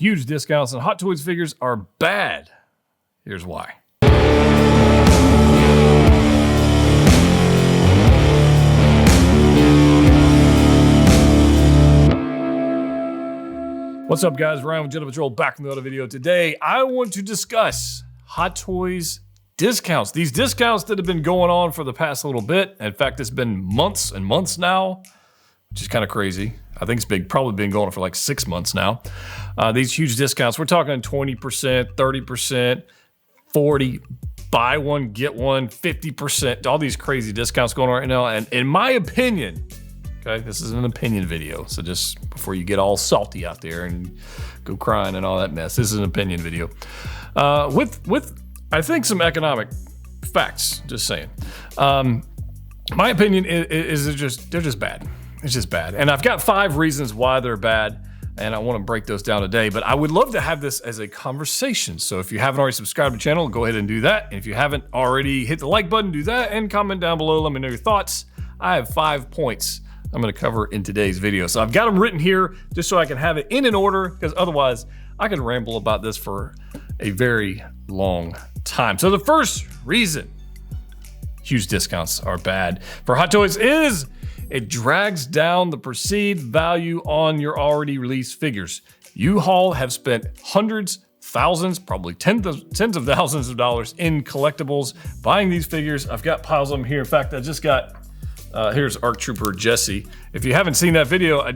huge discounts on Hot Toys figures are bad. Here's why. What's up, guys? Ryan with Jedha Patrol back from the other video. Today, I want to discuss Hot Toys discounts. These discounts that have been going on for the past little bit. In fact, it's been months and months now, which is kind of crazy. I think it's probably been going on for like 6 months now. These huge discounts, we're talking 20%, 30%, 40%, buy one, get one, 50%, all these crazy discounts going on right now. And in my opinion, okay, this is an opinion video, so just before you get all salty out there and go crying and all that mess, this is an opinion video. With I think some economic facts, just saying. My opinion is they're just bad. It's just bad. And I've got 5 reasons why they're bad, and I want to break those down today, but I would love to have this as a conversation. So if you haven't already subscribed to the channel, go ahead and do that. And if you haven't already hit the like button, do that, and comment down below, let me know your thoughts. I have 5 points I'm gonna cover in today's video. So I've got them written here just so I can have it in an order, because otherwise I could ramble about this for a very long time. So the first reason huge discounts are bad for Hot Toys is it drags down the perceived value on your already released figures. You all have spent hundreds, thousands, probably tens of thousands of dollars in collectibles buying these figures. I've got piles of them here. In fact, I just got here's ARC Trooper Jesse. If you haven't seen that video, I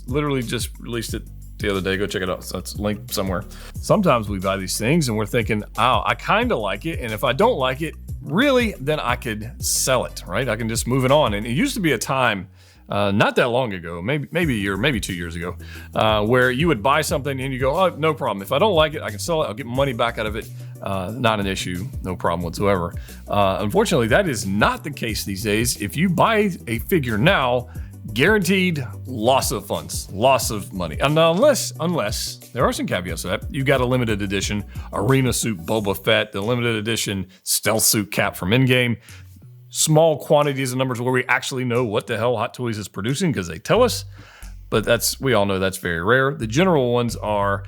literally just released it the other day. Go check it out. So it's linked somewhere. Sometimes we buy these things and we're thinking, oh, I kind of like it. And if I don't like it, really, then I could sell it, right? I can just move it on. And it used to be a time, not that long ago, maybe a year, maybe 2 years ago, where you would buy something and you go, oh, no problem. If I don't like it, I can sell it. I'll get my money back out of it. Not an issue, no problem whatsoever. Unfortunately, that is not the case these days. If you buy a figure now, guaranteed loss of funds, loss of money. And unless there are some caveats to that. You got a limited edition arena suit Boba Fett, the limited edition stealth suit Cap from Endgame. Small quantities of numbers where we actually know what the hell Hot Toys is producing because they tell us, but we all know that's very rare. The general ones are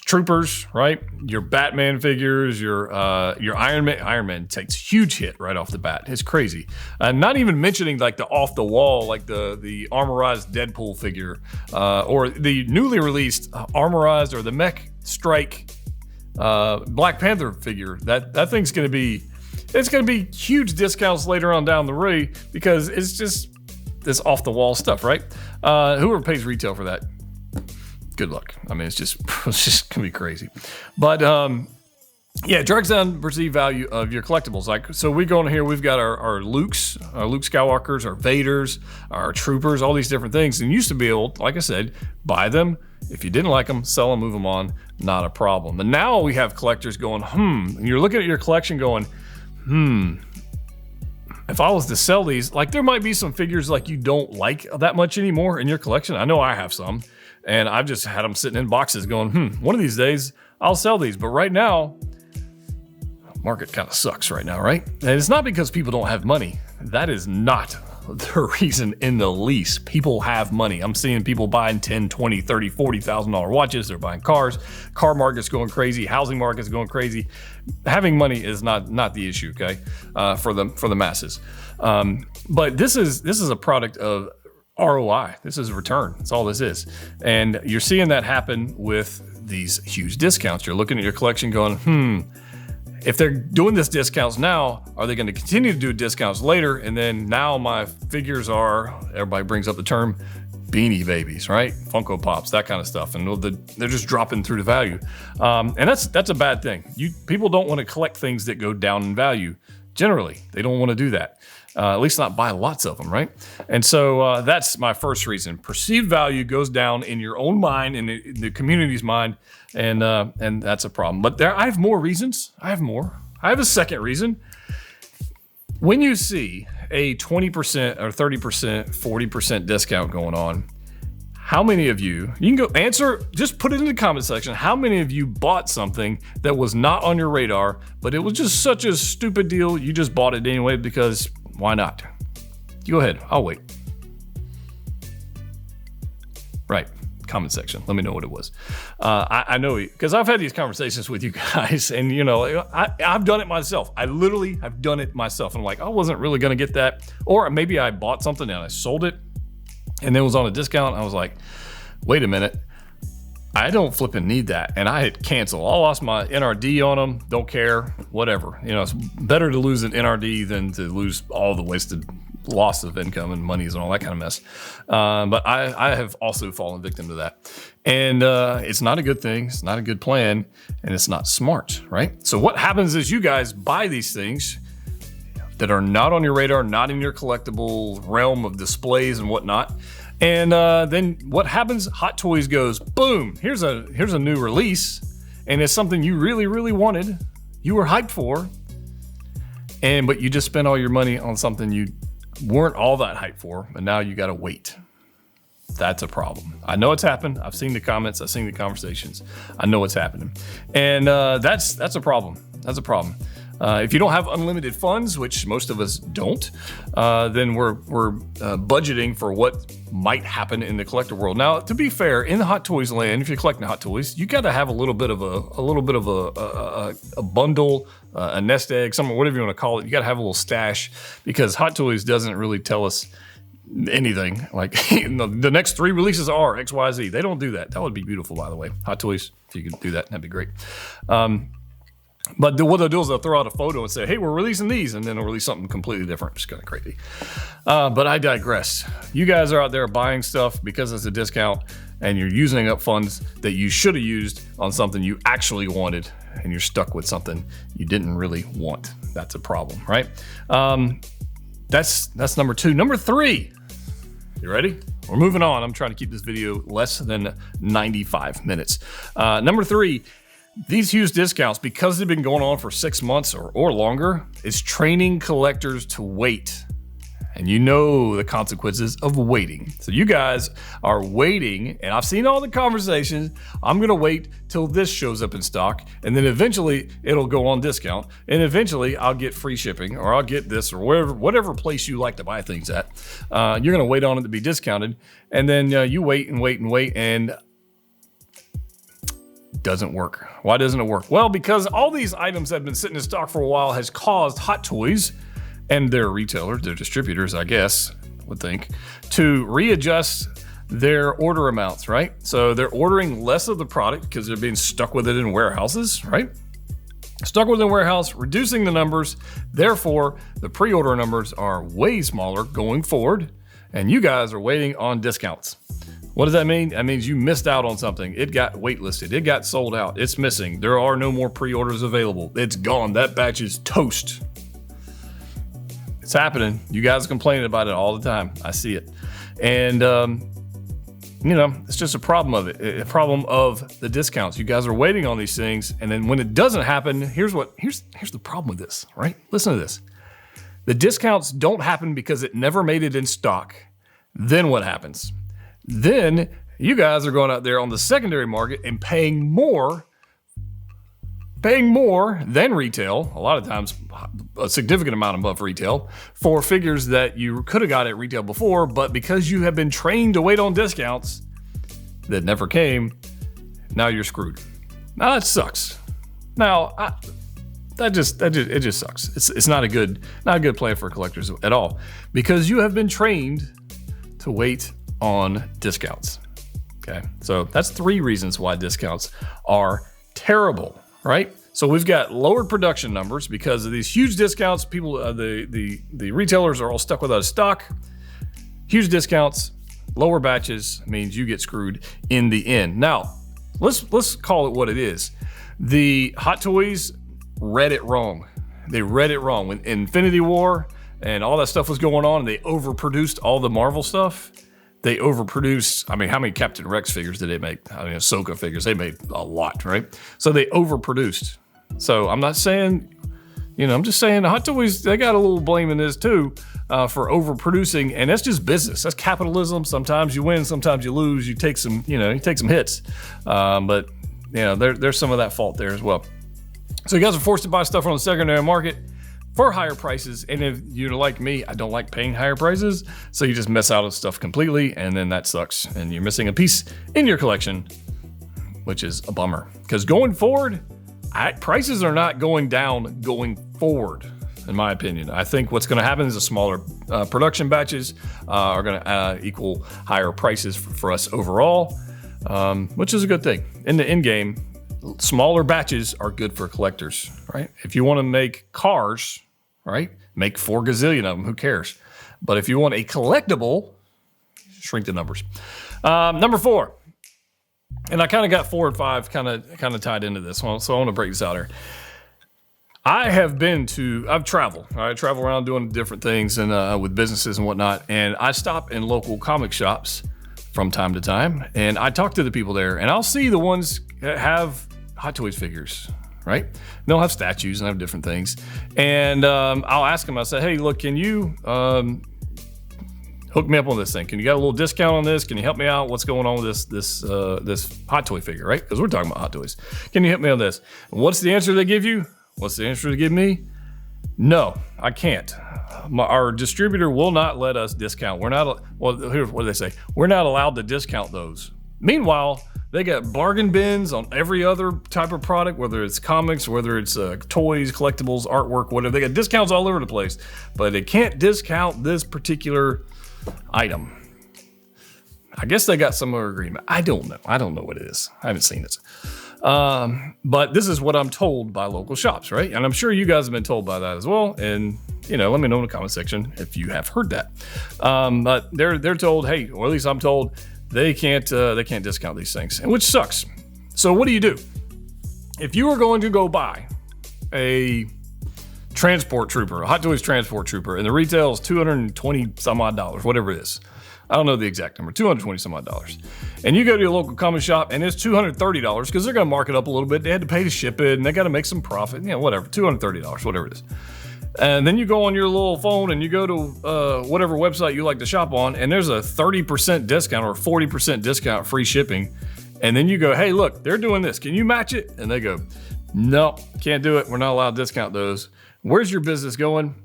troopers, right? Your Batman figures, your Iron Man. Iron Man takes huge hit right off the bat. It's crazy. Not even mentioning like the off the wall, like the armorized Deadpool figure, or the newly released armorized or the Mech Strike Black Panther figure. That thing's gonna be huge discounts later on down the road because it's just this off the wall stuff, right? Whoever pays retail for that, good luck. I mean, it's just gonna be crazy. But yeah, it drags down perceived value of your collectibles. Like, so we go in here, we've got our Luke Skywalkers, our Vaders, our Troopers, all these different things. And you used to be able, like I said, buy them. If you didn't like them, sell them, move them on, not a problem. And now we have collectors going, and you're looking at your collection going, if I was to sell these, like there might be some figures like you don't like that much anymore in your collection. I know I have some. And I've just had them sitting in boxes going, one of these days I'll sell these. But right now, market kind of sucks right now, right? And it's not because people don't have money. That is not the reason in the least. People have money. I'm seeing people buying $10, $20, $30, $40,000 watches. They're buying cars. Car market's going crazy. Housing market's going crazy. Having money is not the issue, okay? For the masses. But this is a product of ROI. This is a return. That's all this is. And you're seeing that happen with these huge discounts. You're looking at your collection going, if they're doing this discounts now, are they going to continue to do discounts later? And then now my figures are, everybody brings up the term, Beanie Babies, right? Funko Pops, that kind of stuff. And they're just dropping through the value. And that's a bad thing. People don't want to collect things that go down in value. Generally, they don't want to do that. At least not buy lots of them, right? And so that's my first reason. Perceived value goes down in your own mind, in the community's mind, and that's a problem. But I have more reasons. I have a second reason. When you see a 20% or 30%, 40% discount going on, how many of you can go answer, just put it in the comment section, how many of you bought something that was not on your radar, but it was just such a stupid deal, you just bought it anyway because why not? You go ahead, I'll wait. Right, comment section. Let me know what it was. I know, because I've had these conversations with you guys, and you know, I've done it myself. I literally have done it myself. I'm like, I wasn't really going to get that. Or maybe I bought something and I sold it and it was on a discount. I was like, wait a minute. I don't flipping need that. And I had canceled. I lost my NRD on them. Don't care. Whatever. You know, it's better to lose an NRD than to lose all the wasted loss of income and monies and all that kind of mess. But I have also fallen victim to that. And it's not a good thing. It's not a good plan. And it's not smart, right? So what happens is you guys buy these things that are not on your radar, not in your collectible realm of displays and whatnot. And then what happens? Hot Toys goes, boom, here's a new release. And it's something you really, really wanted. You were hyped for. But you just spent all your money on something you weren't all that hyped for. And now you got to wait. That's a problem. I know it's happened. I've seen the comments. I've seen the conversations. I know it's happening. And that's a problem. That's a problem. If you don't have unlimited funds, which most of us don't, then we're budgeting for what might happen in the collector world. Now, to be fair, in the Hot Toys land, if you're collecting Hot Toys, you got to have a little bit of a bundle, a nest egg, something, whatever you want to call it. You got to have a little stash, because Hot Toys doesn't really tell us anything. Like the next 3 releases are X, Y, Z. They don't do that. That would be beautiful, by the way. Hot Toys, if you could do that, that'd be great. But what they'll do is they'll throw out a photo and say, hey, we're releasing these, and then they'll release something completely different. It's kind of crazy. But I digress. You guys are out there buying stuff because it's a discount, and you're using up funds that you should have used on something you actually wanted, and you're stuck with something you didn't really want. That's a problem, right? That's number 2. Number 3. You ready? We're moving on. I'm trying to keep this video less than 95 minutes. Number 3. These huge discounts, because they've been going on for 6 months or longer, is training collectors to wait. And you know the consequences of waiting. So you guys are waiting, and I've seen all the conversations. I'm gonna wait till this shows up in stock, and then eventually it'll go on discount, and eventually I'll get free shipping, or I'll get this, or whatever place you like to buy things at. You're gonna wait on it to be discounted, and then you wait and wait and wait, and doesn't work. Why doesn't it work? Well, because all these items that have been sitting in stock for a while has caused Hot Toys and their retailers, their distributors, I guess, would think, to readjust their order amounts, right? So they're ordering less of the product because they're being stuck with it in warehouses, right? Stuck with the warehouse, reducing the numbers. Therefore, the pre-order numbers are way smaller going forward, and you guys are waiting on discounts. What does that mean? That means you missed out on something. It got waitlisted. It got sold out. It's missing. There are no more pre-orders available. It's gone. That batch is toast. It's happening. You guys are complaining about it all the time. I see it. And, it's just a problem of it. A problem of the discounts. You guys are waiting on these things. And then when it doesn't happen, here's the problem with this, right? Listen to this. The discounts don't happen because it never made it in stock. Then what happens? Then you guys are going out there on the secondary market and paying more than retail, a lot of times a significant amount above retail, for figures that you could have got at retail before, but because you have been trained to wait on discounts that never came, now you're screwed. Now that sucks. Now it just sucks. It's not a good plan for collectors at all, because you have been trained to wait on discounts. Okay, so that's 3 reasons why discounts are terrible, right? So we've got lowered production numbers because of these huge discounts. People, the retailers are all stuck without stock. Huge discounts, lower batches means you get screwed in the end. Now, let's call it what it is. The Hot Toys read it wrong. They read it wrong when Infinity War and all that stuff was going on, and they overproduced all the Marvel stuff. They overproduced, how many Captain Rex figures did they make? Ahsoka figures, they made a lot, right? So they overproduced. So I'm not saying, I'm just saying the Hot Toys, they got a little blame in this too, for overproducing, and that's just business. That's capitalism. Sometimes you win, sometimes you lose. You take some hits. But there's some of that fault there as well. So you guys are forced to buy stuff on the secondary market. for higher prices. And if you're like me, I don't like paying higher prices. So you just miss out on stuff completely. And then that sucks. And you're missing a piece in your collection, which is a bummer. Because going forward, prices are not going down going forward, in my opinion. I think what's going to happen is the smaller production batches are going to equal higher prices for us overall, which is a good thing. In the end game, smaller batches are good for collectors, right? If you want to make cars, right, make 4 gazillion of them, who cares? But if you want a collectible, shrink the numbers. Number 4, and I kind of got 4 and 5 kind of tied into this one, so I want to break this out here. I've traveled. I travel around doing different things and with businesses and whatnot, and I stop in local comic shops from time to time, and I talk to the people there, and I'll see the ones that have Hot Toys figures, right? And they'll have statues and have different things, and I'll ask them. I say, hey, look, can you hook me up on this thing? Can you get a little discount on this? Can you help me out? What's going on with this Hot Toy figure, right? Because we're talking about Hot Toys. Can you help me on this? And what's the answer they give you? What's the answer to give me? No, I can't. Our distributor will not let us discount. Here's what they say. We're not allowed to discount those. Meanwhile, they got bargain bins on every other type of product, whether it's comics, whether it's toys, collectibles, artwork, whatever. They got discounts all over the place, but they can't discount this particular item. I guess they got some other agreement. I don't know. I don't know what it is. I haven't seen it. But this is what I'm told by local shops, right? And I'm sure you guys have been told by that as well. And, let me know in the comment section if you have heard that. But they're told, hey, or at least I'm told, they can't discount these things, and which sucks. So what do? If you were going to go buy a transport trooper, a Hot Toys transport trooper, and the retail is $220 some odd, whatever it is. I don't know the exact number, $220 some odd. And you go to your local comic shop and it's $230 because they're going to mark it up a little bit. They had to pay to ship it and they got to make some profit, whatever, $230, whatever it is. And then you go on your little phone and you go to whatever website you like to shop on, and there's a 30% discount or 40% discount, free shipping. And then you go, hey, look, they're doing this. Can you match it? And they go, no, can't do it. We're not allowed to discount those. Where's your business going?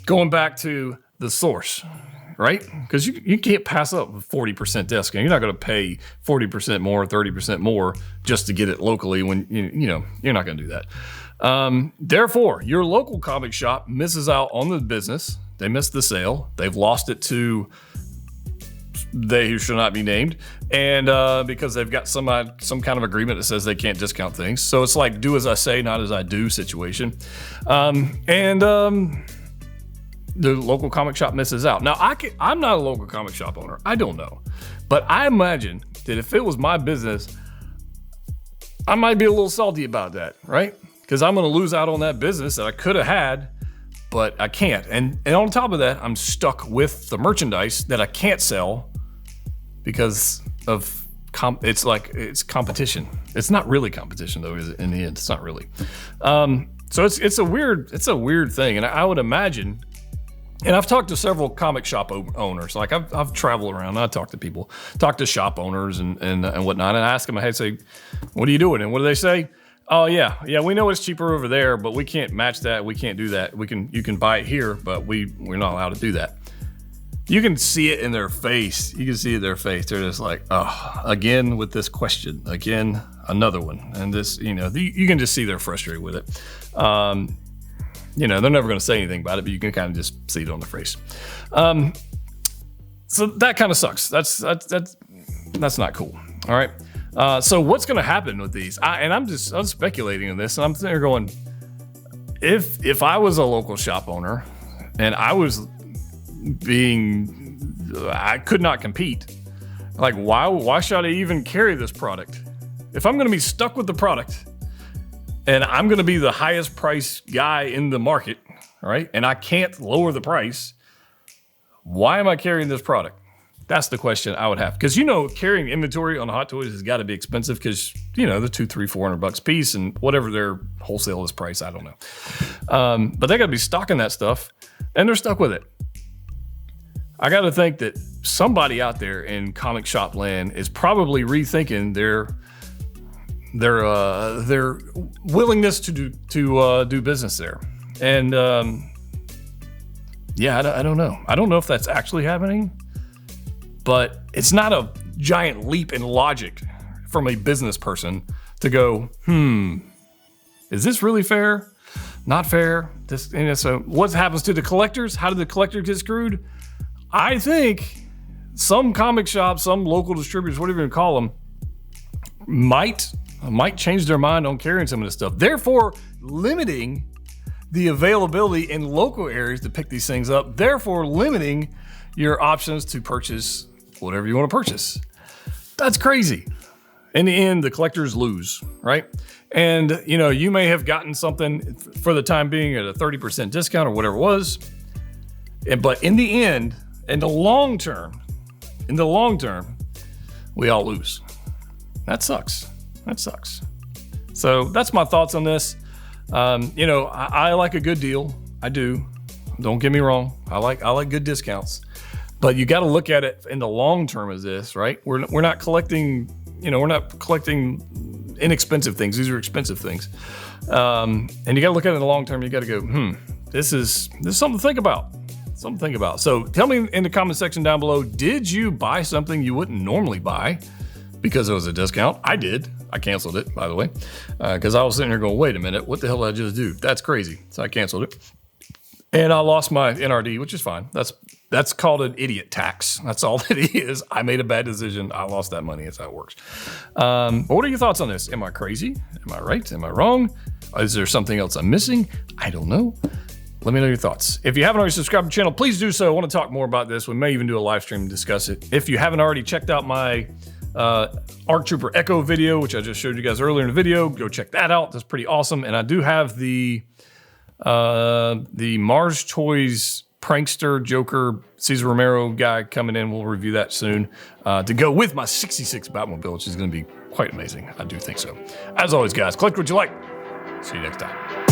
Going back to the source. Right? Because you can't pass up a 40% discount. You're not going to pay 40% more, 30% more just to get it locally when, you're not going to do that. Therefore, your local comic shop misses out on the business. They missed the sale. They've lost it to they who should not be named. And because they've got some kind of agreement that says they can't discount things. So it's like do as I say, not as I do situation. The local comic shop misses out. Now, I'm not a local comic shop owner. I don't know. But I imagine that if it was my business, I might be a little salty about that, right? Because I'm going to lose out on that business that I could have had, but I can't. And on top of that, I'm stuck with the merchandise that I can't sell because of it's competition. It's not really competition, though, is it? In the end, it's not really. So it's a weird thing. And I would imagine. And I've talked to several comic shop owners. Like I've traveled around. I talk to people, talk to shop owners and whatnot. And I ask them, hey, say, what are you doing? And what do they say? Oh yeah, we know it's cheaper over there, but we can't match that. We can't do that. You can buy it here, but we're not allowed to do that. You can see it in their face. You can see it in their face. They're just like, oh, again with this question, again another one, and this, you can just see they're frustrated with it. They're never going to say anything about it, but you can kind of just see it on their face. So that kind of sucks. That's not cool. All right. So what's going to happen with these? I'm speculating on this, and I'm sitting there going, if I was a local shop owner and I could not compete, like why should I even carry this product? If I'm going to be stuck with the product, and I'm going to be the highest price guy in the market, right? And I can't lower the price. Why am I carrying this product? That's the question I would have. Because, carrying inventory on Hot Toys has got to be expensive because, the $200, $300, $400 piece and whatever their wholesale is price, I don't know. But they got to be stocking that stuff and they're stuck with it. I got to think that somebody out there in comic shop land is probably rethinking their willingness to do business there. And yeah, I don't know. I don't know if that's actually happening, but it's not a giant leap in logic from a business person to go, is this really fair? Not fair. So what happens to the collectors? How did the collectors get screwed? I think some comic shops, some local distributors, whatever you call them, might change their mind on carrying some of this stuff. Therefore, limiting the availability in local areas to pick these things up, therefore limiting your options to purchase whatever you want to purchase. That's crazy. In the end, the collectors lose, right? And you may have gotten something for the time being at a 30% discount or whatever it was. But in the end, in the long term, we all lose. That sucks. So that's my thoughts on this. I like a good deal. I do. Don't get me wrong. I like good discounts, but you got to look at it in the long term as this, right? We're not collecting, we're not collecting inexpensive things. These are expensive things. And you got to look at it in the long term. You got to go, this is something to think about. So tell me in the comment section down below, did you buy something you wouldn't normally buy because it was a discount? I did. I canceled it, by the way, because I was sitting here going, wait a minute, what the hell did I just do? That's crazy. So I canceled it. And I lost my NRD, which is fine. That's called an idiot tax. That's all that is. I made a bad decision. I lost that money. That's how it works. But what are your thoughts on this? Am I crazy? Am I right? Am I wrong? Is there something else I'm missing? I don't know. Let me know your thoughts. If you haven't already subscribed to the channel, please do so. I want to talk more about this. We may even do a live stream and discuss it. If you haven't already checked out my ARC Trooper Echo video, which I just showed you guys earlier in the video, go check that out. That's pretty awesome. And I do have the Mars Toys prankster Joker Cesar Romero guy coming in. We'll review that soon to go with my 66 Batmobile, which is going to be quite amazing. I do think so. As always, guys, collect what you like. See you next time.